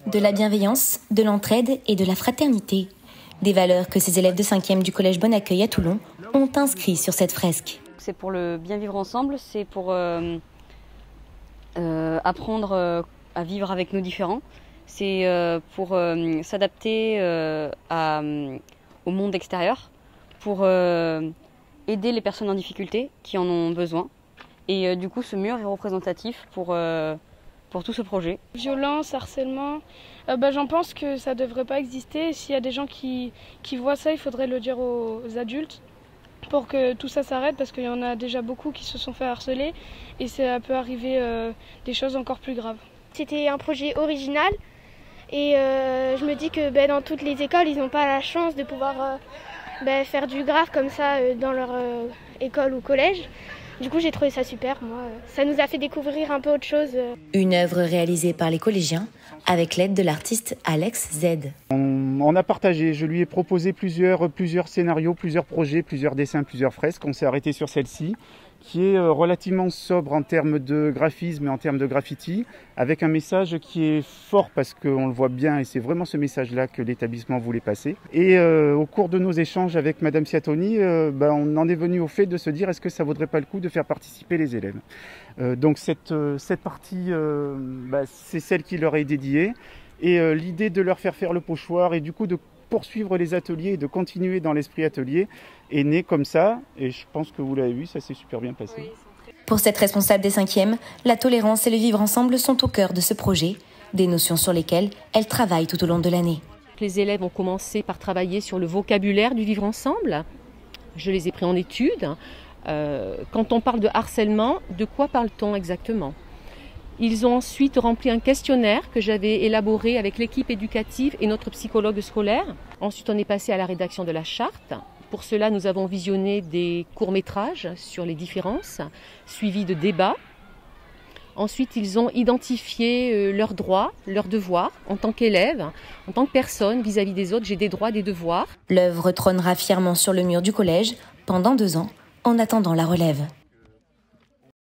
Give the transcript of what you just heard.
de la bienveillance, de l'entraide et de la fraternité. Des valeurs que ces élèves de 5e du collège Bon Accueil à Toulon ont inscrits sur cette fresque. C'est pour le bien vivre ensemble, c'est pour apprendre à vivre avec nos différents, c'est pour s'adapter au monde extérieur, pour aider les personnes en difficulté qui en ont besoin. Et du coup, ce mur est représentatif pour tout ce projet. Violence, harcèlement, j'en pense que ça ne devrait pas exister. S'il y a des gens qui voient ça, il faudrait le dire aux adultes pour que tout ça s'arrête, parce qu'il y en a déjà beaucoup qui se sont fait harceler et ça peut arriver des choses encore plus graves. C'était un projet original et je me dis que dans toutes les écoles, ils n'ont pas la chance de pouvoir faire du graphe comme ça dans leur école ou collège. Du coup, j'ai trouvé ça super, moi. Ça nous a fait découvrir un peu autre chose. Une œuvre réalisée par les collégiens avec l'aide de l'artiste Alex Z. On a partagé, je lui ai proposé plusieurs scénarios, plusieurs projets, plusieurs dessins, plusieurs fresques. On s'est arrêté sur celle-ci, qui est relativement sobre en termes de graphisme et en termes de graffiti, avec un message qui est fort parce qu'on le voit bien et c'est vraiment ce message-là que l'établissement voulait passer. Et au cours de nos échanges avec Madame Siatoni, on en est venu au fait de se dire est-ce que ça vaudrait pas le coup de faire participer les élèves. Donc cette partie, c'est celle qui leur est dédiée. Et l'idée de leur faire le pochoir et du coup de poursuivre les ateliers et de continuer dans l'esprit atelier est née comme ça. Et je pense que vous l'avez vu, ça s'est super bien passé. Pour cette responsable des 5e, la tolérance et le vivre ensemble sont au cœur de ce projet, des notions sur lesquelles elle travaille tout au long de l'année. Les élèves ont commencé par travailler sur le vocabulaire du vivre ensemble. Je les ai pris en étude. Quand on parle de harcèlement, de quoi parle-t-on exactement ? Ils ont ensuite rempli un questionnaire que j'avais élaboré avec l'équipe éducative et notre psychologue scolaire. Ensuite, on est passé à la rédaction de la charte. Pour cela, nous avons visionné des courts-métrages sur les différences, suivis de débats. Ensuite, ils ont identifié leurs droits, leurs devoirs en tant qu'élèves, en tant que personne vis-à-vis des autres. J'ai des droits, des devoirs. L'œuvre trônera fièrement sur le mur du collège pendant 2 ans, en attendant la relève.